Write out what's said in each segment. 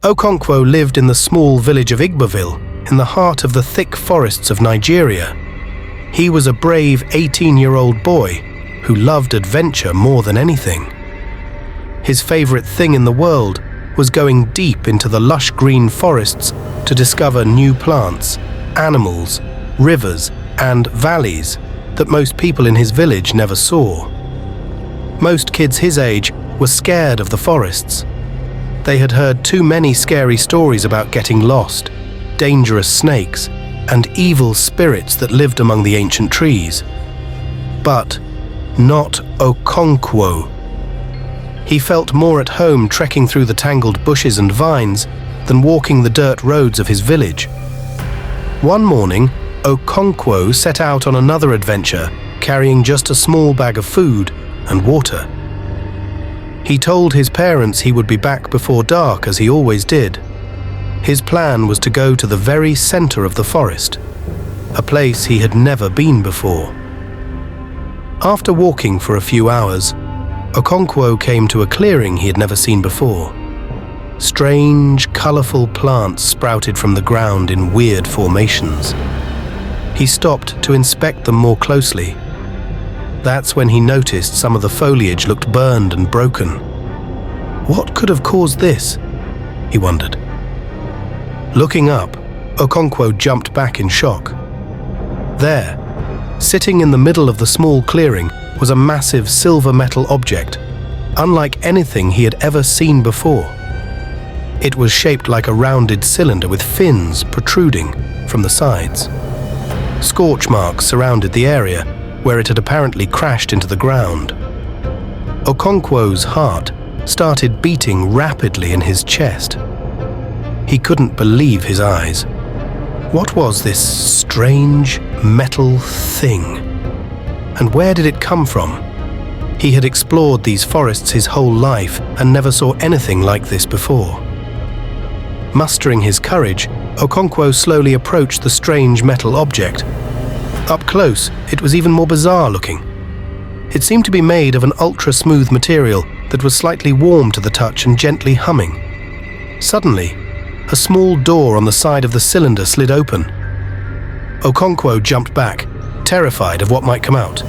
Okonkwo lived in the small village of Igboville, in the heart of the thick forests of Nigeria. He was a brave 18-year-old boy who loved adventure more than anything. His favorite thing in the world was going deep into the lush green forests to discover new plants, animals, rivers, and valleys that most people in his village never saw. Most kids his age were scared of the forests. They had heard too many scary stories about getting lost, dangerous snakes, and evil spirits that lived among the ancient trees. But not Okonkwo. He felt more at home trekking through the tangled bushes and vines than walking the dirt roads of his village. One morning, Okonkwo set out on another adventure, carrying just a small bag of food and water. He told his parents he would be back before dark, as he always did. His plan was to go to the very center of the forest, a place he had never been before. After walking for a few hours, Okonkwo came to a clearing he had never seen before. Strange, colorful plants sprouted from the ground in weird formations. He stopped to inspect them more closely. That's when he noticed some of the foliage looked burned and broken. What could have caused this? He wondered. Looking up, Okonkwo jumped back in shock. There, sitting in the middle of the small clearing, was a massive silver metal object, unlike anything he had ever seen before. It was shaped like a rounded cylinder with fins protruding from the sides. Scorch marks surrounded the area, where it had apparently crashed into the ground. Okonkwo's heart started beating rapidly in his chest. He couldn't believe his eyes. What was this strange metal thing? And where did it come from? He had explored these forests his whole life and never saw anything like this before. Mustering his courage, Okonkwo slowly approached the strange metal object. Up close, it was even more bizarre looking. It seemed to be made of an ultra-smooth material that was slightly warm to the touch and gently humming. Suddenly, a small door on the side of the cylinder slid open. Okonkwo jumped back, terrified of what might come out.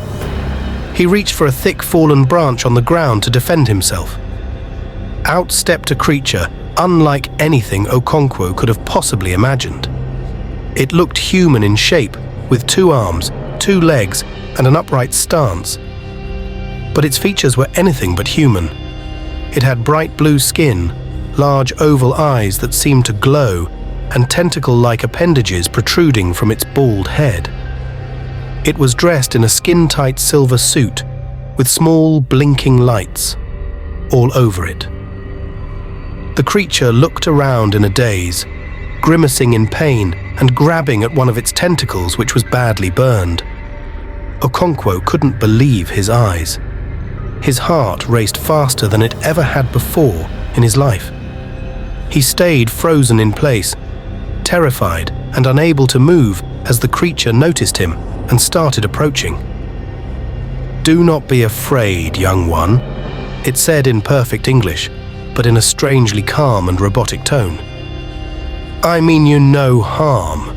He reached for a thick fallen branch on the ground to defend himself. Out stepped a creature unlike anything Okonkwo could have possibly imagined. It looked human in shape, with 2 arms, 2 legs, and an upright stance. But its features were anything but human. It had bright blue skin, large oval eyes that seemed to glow, and tentacle-like appendages protruding from its bald head. It was dressed in a skin-tight silver suit, with small blinking lights all over it. The creature looked around in a daze, grimacing in pain and grabbing at one of its tentacles, which was badly burned. Okonkwo couldn't believe his eyes. His heart raced faster than it ever had before in his life. He stayed frozen in place, terrified and unable to move as the creature noticed him and started approaching. "Do not be afraid, young one," it said in perfect English, but in a strangely calm and robotic tone. "I mean you no harm."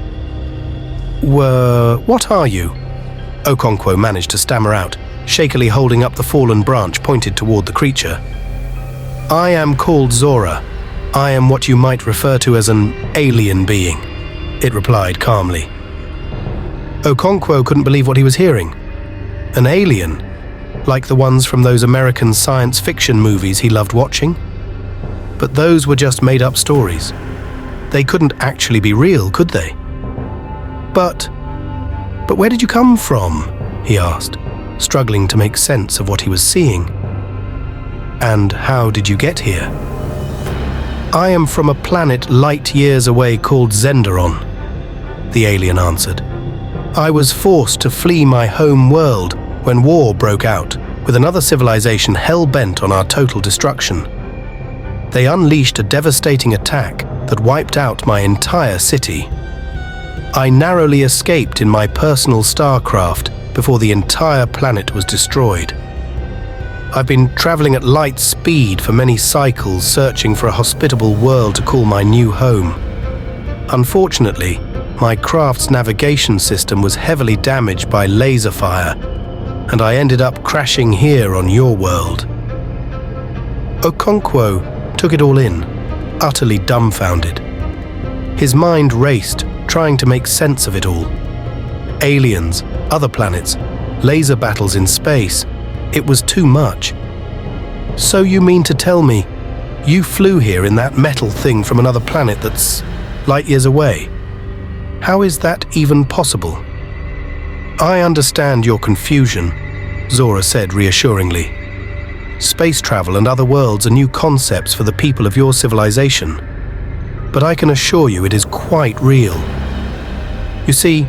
What are you?" Okonkwo managed to stammer out, shakily holding up the fallen branch pointed toward the creature. "I am called Xora. I am what you might refer to as an alien being," it replied calmly. Okonkwo couldn't believe what he was hearing. An alien? Like the ones from those American science fiction movies he loved watching? But those were just made-up stories. They couldn't actually be real, could they? But where did you come from?" he asked, struggling to make sense of what he was seeing. "And how did you get here?" "I am from a planet light years away called Zenderon," the alien answered. "I was forced to flee my home world when war broke out, with another civilization hell-bent on our total destruction. They unleashed a devastating attack that wiped out my entire city. I narrowly escaped in my personal starcraft before the entire planet was destroyed. I've been traveling at light speed for many cycles, searching for a hospitable world to call my new home. Unfortunately, my craft's navigation system was heavily damaged by laser fire, and I ended up crashing here on your world." Okonkwo took it all in, utterly dumbfounded. His mind raced, trying to make sense of it all. Aliens, other planets, laser battles in space. It was too much. "So you mean to tell me you flew here in that metal thing from another planet that's light years away? How is that even possible?" "I understand your confusion," Xora said reassuringly. "Space travel and other worlds are new concepts for the people of your civilization. But I can assure you it is quite real. You see,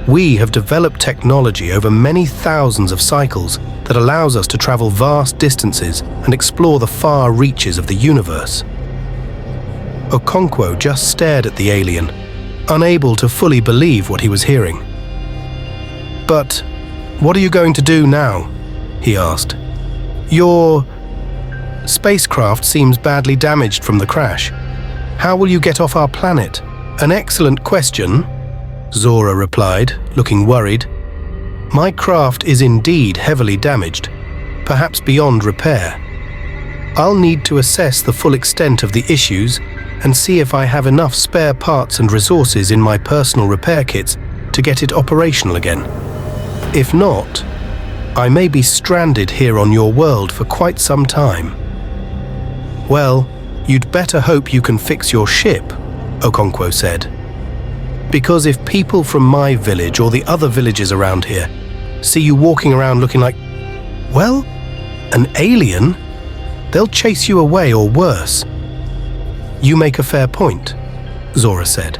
we have developed technology over many thousands of cycles that allows us to travel vast distances and explore the far reaches of the universe." Okonkwo just stared at the alien, unable to fully believe what he was hearing. "But what are you going to do now?" he asked. "Your spacecraft seems badly damaged from the crash. How will you get off our planet?" "An excellent question," Xora replied, looking worried. "My craft is indeed heavily damaged, perhaps beyond repair. I'll need to assess the full extent of the issues and see if I have enough spare parts and resources in my personal repair kits to get it operational again. If not, I may be stranded here on your world for quite some time." "Well, you'd better hope you can fix your ship," Okonkwo said. "Because if people from my village or the other villages around here see you walking around looking like, well, an alien, they'll chase you away or worse." "You make a fair point," Xora said.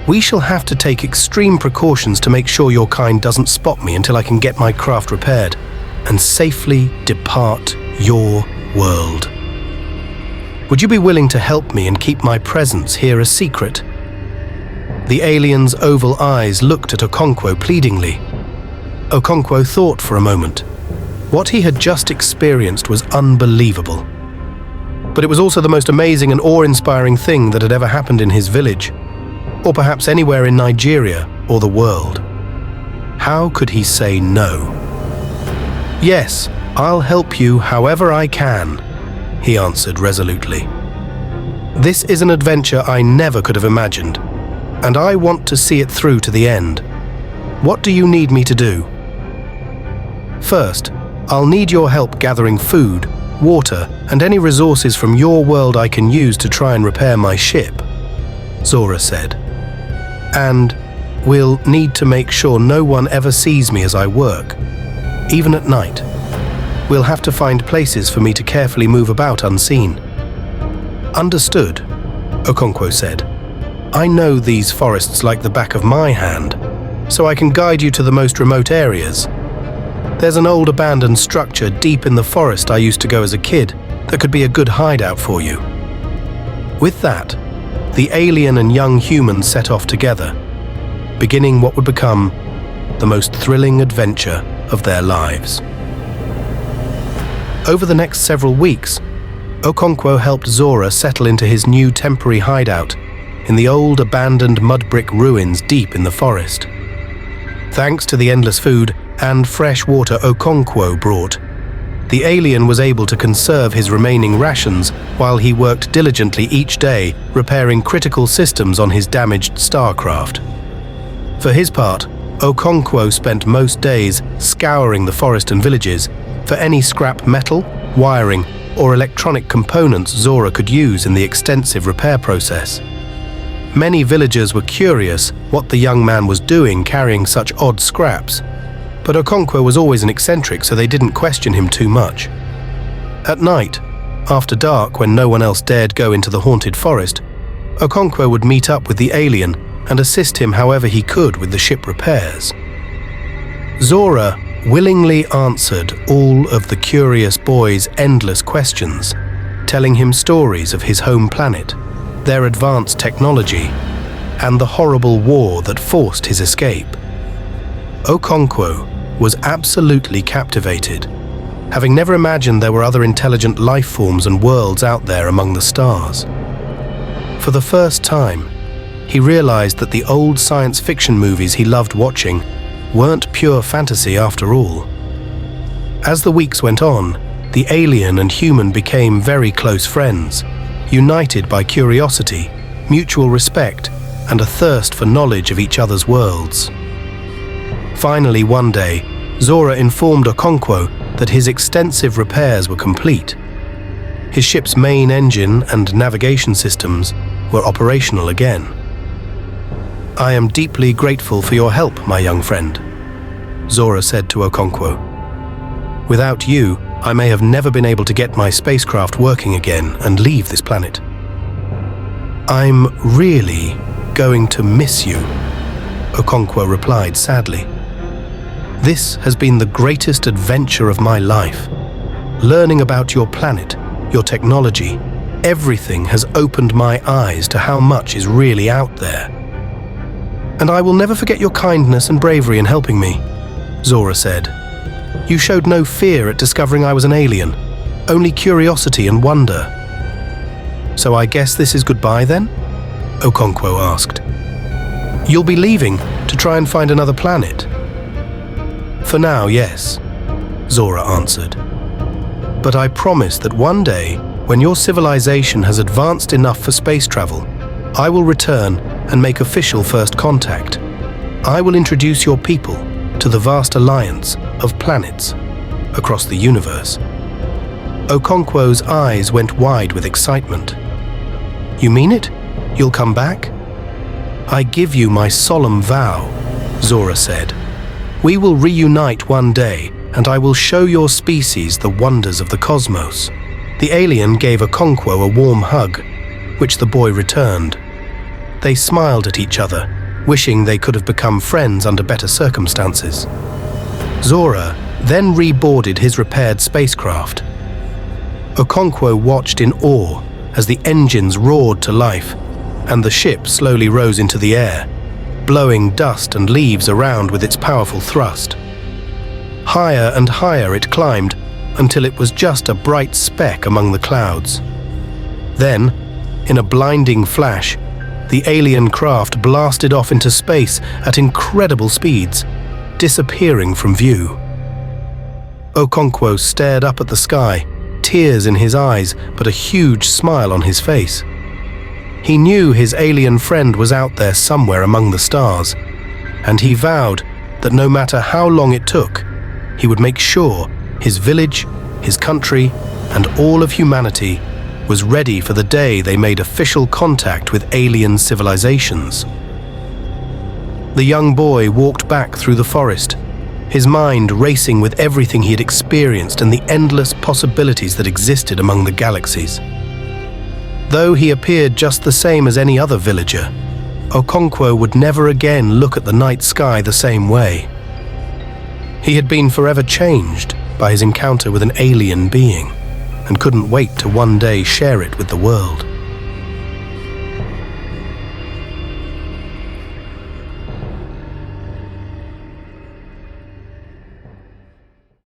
"We shall have to take extreme precautions to make sure your kind doesn't spot me until I can get my craft repaired and safely depart your world. Would you be willing to help me and keep my presence here a secret?" The alien's oval eyes looked at Okonkwo pleadingly. Okonkwo thought for a moment. What he had just experienced was unbelievable. But it was also the most amazing and awe-inspiring thing that had ever happened in his village, or perhaps anywhere in Nigeria or the world. How could he say no? "Yes, I'll help you however I can," he answered resolutely. "This is an adventure I never could have imagined, and I want to see it through to the end. What do you need me to do?" "First, I'll need your help gathering food, water, and any resources from your world I can use to try and repair my ship," Xora said. "And we'll need to make sure no one ever sees me as I work, even at night. We'll have to find places for me to carefully move about unseen." "Understood," Okonkwo said. "I know these forests like the back of my hand, so I can guide you to the most remote areas. There's an old abandoned structure deep in the forest I used to go as a kid that could be a good hideout for you." With that, the alien and young human set off together, beginning what would become the most thrilling adventure of their lives. Over the next several weeks, Okonkwo helped Xora settle into his new temporary hideout in the old abandoned mud brick ruins deep in the forest. Thanks to the endless food and fresh water Okonkwo brought, the alien was able to conserve his remaining rations while he worked diligently each day repairing critical systems on his damaged starcraft. For his part, Okonkwo spent most days scouring the forest and villages for any scrap metal, wiring, or electronic components Xora could use in the extensive repair process. Many villagers were curious what the young man was doing carrying such odd scraps, but Okonkwo was always an eccentric, so they didn't question him too much. At night, after dark when no one else dared go into the haunted forest, Okonkwo would meet up with the alien and assist him however he could with the ship repairs. Xora willingly answered all of the curious boy's endless questions, telling him stories of his home planet, their advanced technology, and the horrible war that forced his escape. Okonkwo was absolutely captivated, having never imagined there were other intelligent life forms and worlds out there among the stars. For the first time, he realized that the old science fiction movies he loved watching weren't pure fantasy after all. As the weeks went on, the alien and human became very close friends, united by curiosity, mutual respect, and a thirst for knowledge of each other's worlds. Finally, one day, Xora informed Okonkwo that his extensive repairs were complete. His ship's main engine and navigation systems were operational again. "I am deeply grateful for your help, my young friend," Xora said to Okonkwo. "Without you, I may have never been able to get my spacecraft working again and leave this planet. I'm really going to miss you," Okonkwo replied sadly. "This has been the greatest adventure of my life. Learning about your planet, your technology, everything has opened my eyes to how much is really out there. And I will never forget your kindness and bravery in helping me," Xora said. "You showed no fear at discovering I was an alien, only curiosity and wonder." "So I guess this is goodbye then?" Okonkwo asked. "You'll be leaving to try and find another planet?" "For now, yes," Xora answered. "But I promise that one day, when your civilization has advanced enough for space travel, I will return and make official first contact. I will introduce your people to the vast alliance of planets across the universe." Okonkwo's eyes went wide with excitement. "You mean it? You'll come back?" "I give you my solemn vow," Xora said. "We will reunite one day, and I will show your species the wonders of the cosmos." The alien gave Okonkwo a warm hug, which the boy returned. They smiled at each other, wishing they could have become friends under better circumstances. Xora then reboarded his repaired spacecraft. Okonkwo watched in awe as the engines roared to life, and the ship slowly rose into the air, blowing dust and leaves around with its powerful thrust. Higher and higher it climbed, until it was just a bright speck among the clouds. Then, in a blinding flash, the alien craft blasted off into space at incredible speeds, disappearing from view. Okonkwo stared up at the sky, tears in his eyes but a huge smile on his face. He knew his alien friend was out there somewhere among the stars, and he vowed that no matter how long it took, he would make sure his village, his country, and all of humanity was ready for the day they made official contact with alien civilizations. The young boy walked back through the forest, his mind racing with everything he had experienced and the endless possibilities that existed among the galaxies. Though he appeared just the same as any other villager, Okonkwo would never again look at the night sky the same way. He had been forever changed by his encounter with an alien being, and couldn't wait to one day share it with the world.